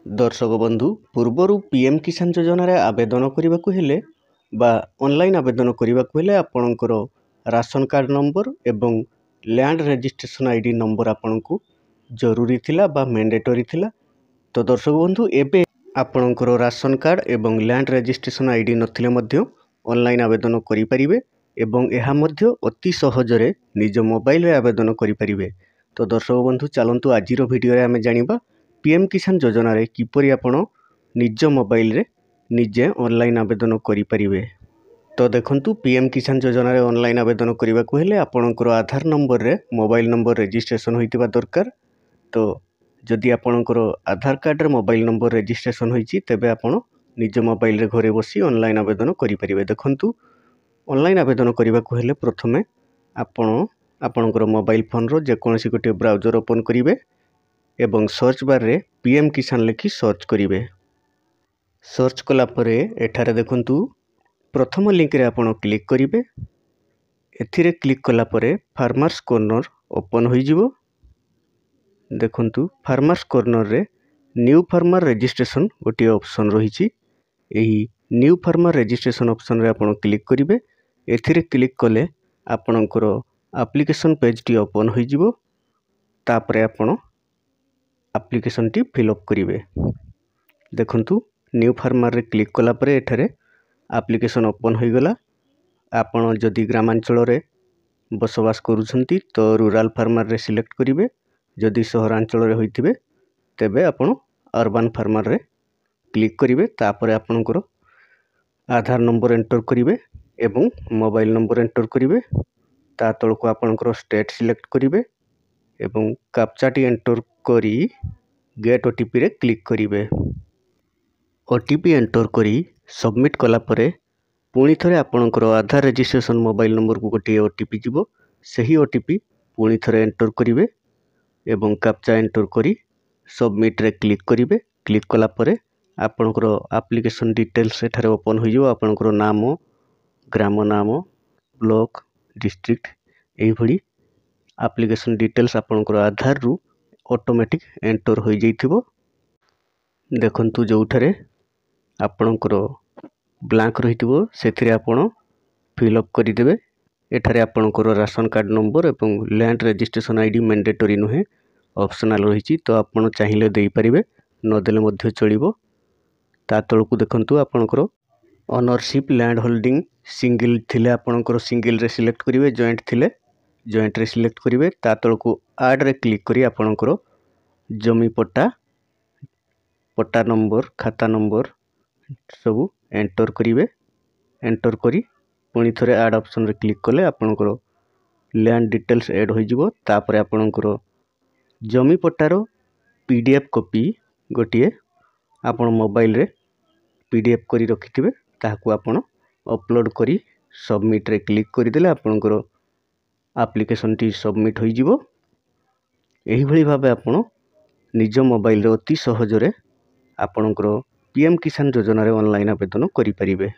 दर्शक बंधु पूर्वर पीएम किसान योजन आवेदन करने को हेले बा ऑनलाइन आवेदन करने को हेले आपणकर राशन कार्ड नंबर एवं लैंड रजिस्ट्रेशन आईडी नंबर आपन को जरूरी थिला बा मैंडेटरी थिला। तो दर्शक बंधु एबे आपणकर राशन कार्ड एवं लैंड रजिस्ट्रेशन आईडी नथिले मध्य ऑनलाइन आवेदन करि परिबे एवं एहा मध्य अति सहजरे निज मोबाइल रे आवेदन करि परिबे। तो दर्शक बंधु चलंतु आजिर वीडियो रे आमे जानिबा पीएम किसान योजना रे किपरि आपण निज मोबाइल रे निजे ऑनलाइन आवेदन करि परिबे। तो देखंतु पीएम किसान योजना रे ऑनलाइन आवेदन करबा को हेले आपणकर आधार नंबर रे मोबाइल नंबर रजिस्ट्रेशन होइतिबा दरकार। तो जदि आपणकर आधार कार्ड रे मोबाइल नंबर रजिस्ट्रेशन होइछि तेबे आपण निज मोबाइल रे घरे बसी ऑनलाइन आवेदन करि परिबे। देखंतु ऑनलाइन आवेदन करबा को हेले प्रथमे आपणकर मोबाइल फोन रो जे कोनोसी गोटे ब्राउजर ओपन करिवे एवं सर्च बार रे पीएम किसान लिखि सर्च करिवे। सर्च कला परे एठारे देखंतु प्रथम लिंक रे आपण क्लिक करिवे। एथिरे क्लिक कला परे फार्मर्स कॉर्नर ओपन होई जिवो। देखंतु फार्मर्स कॉर्नर रे न्यू फार्मर रजिस्ट्रेशन गोटे ऑप्शन रहिछि। एही न्यू फार्मर रजिस्ट्रेशन ऑप्शन रे आपण क्लिक करिवे। एथिरे क्लिक कले आपणकर एप्लिकेशन पेज टी ओपन होई जिवो। तापरे आपण एप्लिकेशन टी फिलअप करिवे। देखंतु न्यू फार्मर रे क्लिक कला परे एठारे एप्लिकेशन ओपन होई गला। आपण जदि ग्रामांचल रे बसवास करूछंती तो रूरल फार्मर रे सिलेक्ट करिवे। जदि सहरांचल रे होइथिबे तेबे आपण अर्बन फार्मर रे क्लिक करिवे। तापरे आपणकर आधार नंबर एंटर करिवे एवं मोबाइल नंबर एंटर करिवे। ता तळको आपणकर स्टेट सिलेक्ट करिवे एवं कैप्चा टी एंटर करी गेट ओटीपी रे क्लिक करिवे। ओटीपी एंटर करी सबमिट कला परे पुणी थरे आपणकर आधार रजिस्ट्रेशन मोबाइल नंबर को गोटे ओटीपी जीवो। सही ओटीपी पुणी थरे एंटर करिवे एवं कैप्चा एंटर करी सबमिट रे क्लिक करिवे। क्लिक कला परे आपणकर एप्लिकेशन डिटेल्स एठारे ओपन होई जिवो। आपणकर नाम, ग्राम नाम, ब्लॉक, डिस्ट्रिक्ट एही भली एप्लिकेशन डिटेल्स आपणकर आधार रु ऑटोमेटिक एंटर होई जाइथिबो। देखंतु जोठारे आपणकर ब्लैंक रहिथिबो सेथिरे आपण फिलअप करि देबे। एठारे आपणकर राशन कार्ड नंबर एवं लैंड रजिस्ट्रेशन आईडी मैंडेटरी नुहे ऑप्शनल रहिछि। तो आपण चाहिए देई परिबे न देले मध्य चलिबो। ता तळकु देखंतु आपणकर ओनरशिप लैंड होल्डिंग सिंगल थिले आपणकर सिंगल रे सिलेक्ट करिवे। जॉइंट थिले जॉइंट रे सिलेक्ट करिवे। ता तळकु ऐड रे क्लिक करी आपणकर जमी पट्टा पट्टा नंबर खाता नंबर सब एंटर करिवे। एंटर करी पुणी थरे ऐड ऑप्शन रे क्लिक कले आपणकर लैंड डिटेल्स ऐड होई जिवो। तापरे आपणकर जमी पट्टार पीडीएफ कॉपी गोटिए आपण मोबाइल रे पीडीएफ करी रखिथिबे ताहाकू आपण अपलोड करी सबमिट रे क्लिक करि देले आपणकर एप्लिकेशन टी सबमिट होई जिवो। एही भली भाबे आपण निज मोबाइल रे अति सहजरे आपणकर पीएम किसान योजना रे ऑनलाइन आवेदन करि परिबे।